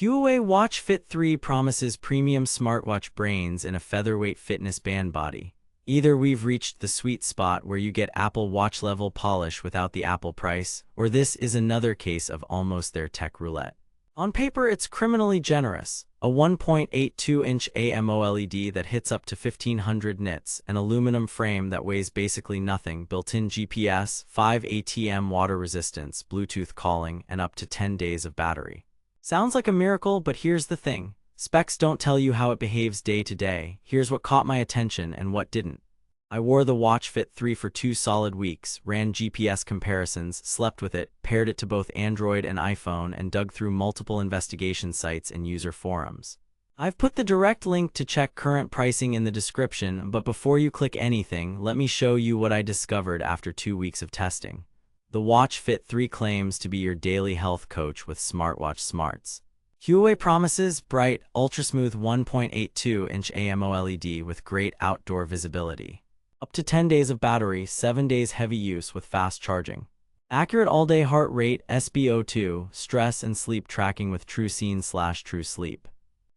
Huawei Watch Fit 3 promises premium smartwatch brains in a featherweight fitness band body. Either we've reached the sweet spot where you get Apple Watch level polish without the Apple price, or this is another case of almost their tech roulette. On paper, it's criminally generous. A 1.82-inch AMOLED that hits up to 1500 nits, an aluminum frame that weighs basically nothing, built-in GPS, 5 ATM water resistance, Bluetooth calling, and up to 10 days of battery. Sounds like a miracle, but here's the thing. Specs don't tell you how it behaves day to day. Here's what caught my attention and what didn't. I wore the Watch Fit 3 for 2 solid weeks, ran GPS comparisons, slept with it, paired it to both Android and iPhone, and dug through multiple investigation sites and user forums. I've put the direct link to check current pricing in the description, but before you click anything, let me show you what I discovered after 2 weeks of testing. The Watch Fit 3 claims to be your daily health coach with smartwatch smarts. Huawei promises bright, ultra-smooth 1.82-inch AMOLED with great outdoor visibility. Up to 10 days of battery, 7 days heavy use with fast charging. Accurate all-day heart rate, SpO2, stress and sleep tracking with TrueScene/True Sleep.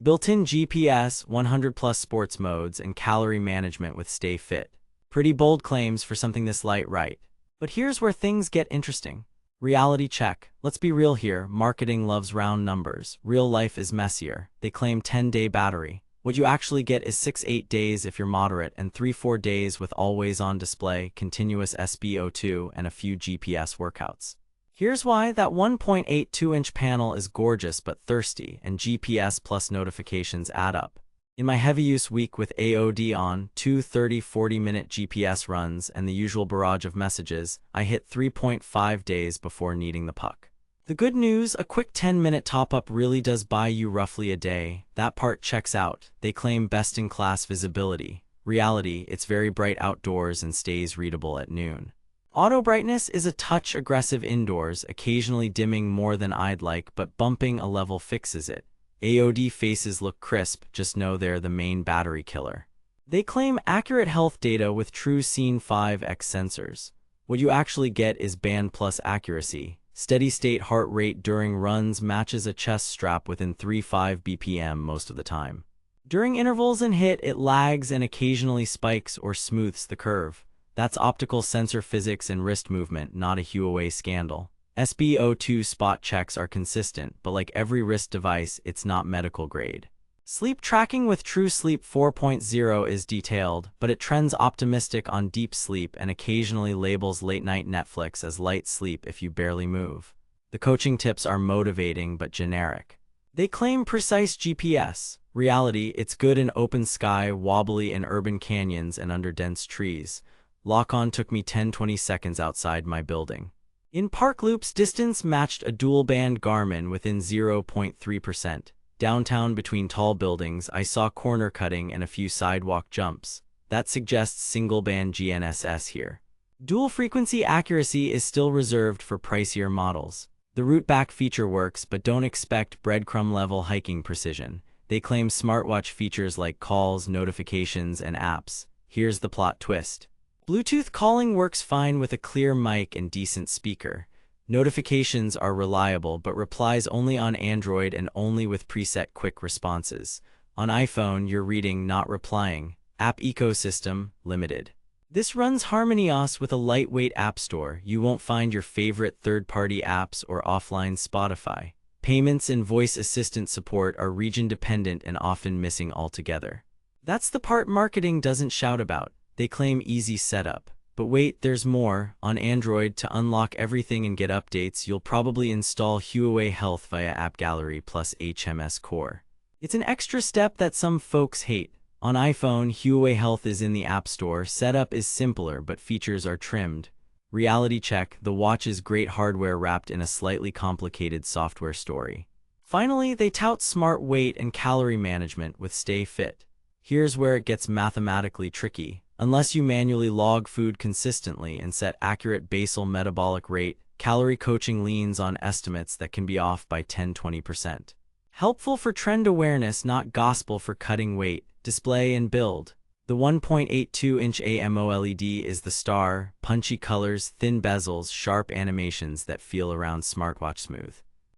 Built-in GPS, 100+ sports modes, and calorie management with Stay Fit. Pretty bold claims for something this light, right? But here's where things get interesting. Reality check. Let's be real here. Marketing loves round numbers. Real life is messier. They claim 10-day battery. What you actually get is 6-8 days if you're moderate and 3-4 days with always-on display, continuous SpO2, and a few GPS workouts. Here's why. That 1.82-inch panel is gorgeous but thirsty, and GPS plus notifications add up. In my heavy use week with AOD on, 2 30-40-minute GPS runs, and the usual barrage of messages, I hit 3.5 days before needing the puck. The good news, a quick 10-minute top-up really does buy you roughly a day. That part checks out. They claim best-in-class visibility. Reality, it's very bright outdoors and stays readable at noon. Auto brightness is a touch aggressive indoors, occasionally dimming more than I'd like, but bumping a level fixes it. AOD faces look crisp, just know they're the main battery killer. They claim accurate health data with TrueScene 5x sensors. What you actually get is band plus accuracy. Steady-state heart rate during runs matches a chest strap within 3-5 BPM most of the time. During intervals and HIIT, it lags and occasionally spikes or smooths the curve. That's optical sensor physics and wrist movement, not a Huawei scandal. SpO2 spot checks are consistent, but like every wrist device, it's not medical grade. Sleep tracking with True Sleep 4.0 is detailed, but it trends optimistic on deep sleep and occasionally labels late-night Netflix as light sleep if you barely move. The coaching tips are motivating but generic. They claim precise GPS. Reality, it's good in open sky, wobbly in urban canyons and under dense trees. Lock-on took me 10-20 seconds outside my building. In park loops, distance matched a dual-band Garmin within 0.3%. Downtown between tall buildings, I saw corner cutting and a few sidewalk jumps. That suggests single-band GNSS here. Dual-frequency accuracy is still reserved for pricier models. The route-back feature works, but don't expect breadcrumb-level hiking precision. They claim smartwatch features like calls, notifications, and apps. Here's the plot twist. Bluetooth calling works fine with a clear mic and decent speaker. Notifications are reliable but replies only on Android and only with preset quick responses. On iPhone, you're reading, not replying. App ecosystem, limited. This runs HarmonyOS with a lightweight app store. You won't find your favorite third-party apps or offline Spotify. Payments and voice assistant support are region-dependent and often missing altogether. That's the part marketing doesn't shout about. They claim easy setup. But wait, there's more. On Android, to unlock everything and get updates, you'll probably install Huawei Health via App Gallery plus HMS Core. It's an extra step that some folks hate. On iPhone, Huawei Health is in the App Store. Setup is simpler, but features are trimmed. Reality check, the watch is great hardware wrapped in a slightly complicated software story. Finally, they tout smart weight and calorie management with Stay Fit. Here's where it gets mathematically tricky. Unless you manually log food consistently and set accurate basal metabolic rate, calorie coaching leans on estimates that can be off by 10-20%. Helpful for trend awareness, not gospel for cutting weight, display, and build. The 1.82-inch AMOLED is the star, punchy colors, thin bezels, sharp animations that feel around smartwatch smooth.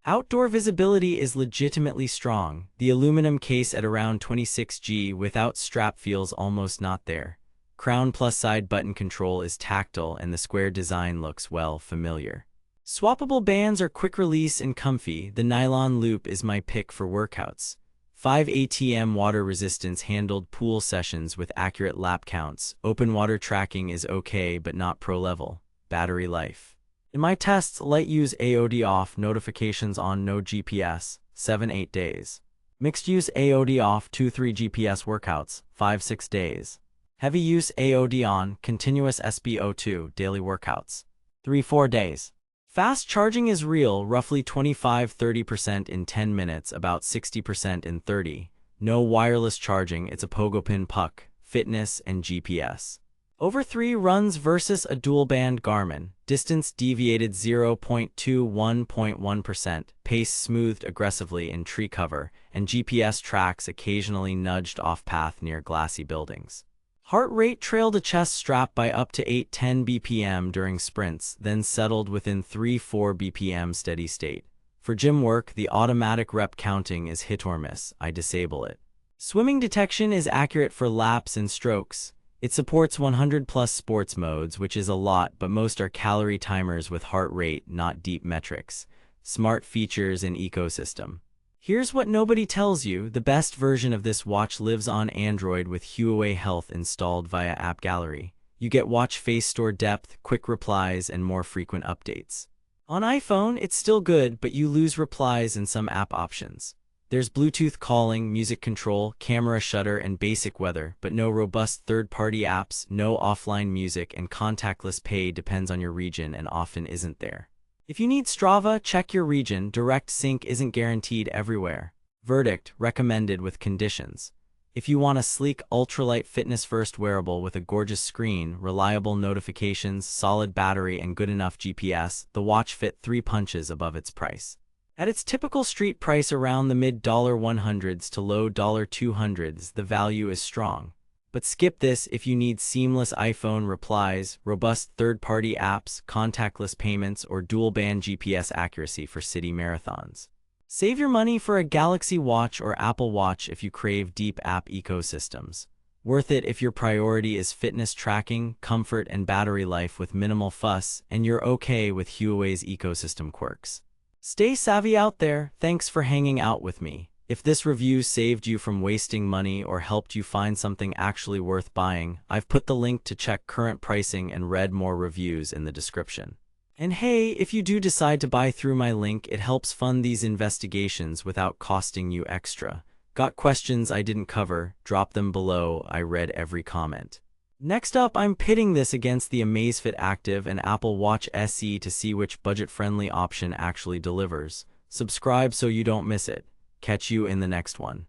Outdoor visibility is legitimately strong. The aluminum case at around 26G without strap feels almost not there. Crown plus side button control is tactile and the square design looks, well, familiar. Swappable bands are quick release and comfy. The nylon loop is my pick for workouts. 5 ATM water resistance handled pool sessions with accurate lap counts. Open water tracking is okay but not pro level. Battery life. In my tests, light use AOD off, notifications on, no GPS, 7-8 days. Mixed use AOD off, 2-3 GPS workouts, 5-6 days. Heavy use AOD on, continuous SpO2, daily workouts, 3-4 days. Fast charging is real, roughly 25-30% in 10 minutes, about 60% in 30. No wireless charging, it's a pogo pin puck, fitness and GPS. Over 3 runs versus a dual-band Garmin. Distance deviated 0.21.1%, pace smoothed aggressively in tree cover, and GPS tracks occasionally nudged off-path near glassy buildings. Heart rate trailed a chest strap by up to 8-10 BPM during sprints, then settled within 3-4 BPM steady state. For gym work, the automatic rep counting is hit or miss. I disable it. Swimming detection is accurate for laps and strokes. It supports 100+ sports modes, which is a lot, but most are calorie timers with heart rate, not deep metrics. Smart features and ecosystem. Here's what nobody tells you: the best version of this watch lives on Android with Huawei Health installed via App Gallery. You get watch face store depth, quick replies, and more frequent updates. On iPhone, it's still good, but you lose replies and some app options. There's Bluetooth calling, music control, camera shutter, and basic weather, but no robust third-party apps, no offline music, and contactless pay depends on your region and often isn't there. If you need Strava, check your region. Direct sync isn't guaranteed everywhere. Verdict: recommended with conditions. If you want a sleek, ultralight fitness-first wearable with a gorgeous screen, reliable notifications, solid battery, and good enough GPS, the Watch Fit 3 punches above its price. At its typical street price around the mid-$100s to low $200s, the value is strong. But skip this if you need seamless iPhone replies, robust third-party apps, contactless payments, or dual-band GPS accuracy for city marathons. Save your money for a Galaxy Watch or Apple Watch if you crave deep app ecosystems. Worth it if your priority is fitness tracking, comfort, and battery life with minimal fuss, and you're okay with Huawei's ecosystem quirks. Stay savvy out there. Thanks for hanging out with me. If this review saved you from wasting money or helped you find something actually worth buying, I've put the link to check current pricing and read more reviews in the description. And hey, if you do decide to buy through my link, it helps fund these investigations without costing you extra. Got questions I didn't cover? Drop them below. I read every comment. Next up, I'm pitting this against the Amazfit Active and Apple Watch SE to see which budget-friendly option actually delivers. Subscribe so you don't miss it. Catch you in the next one.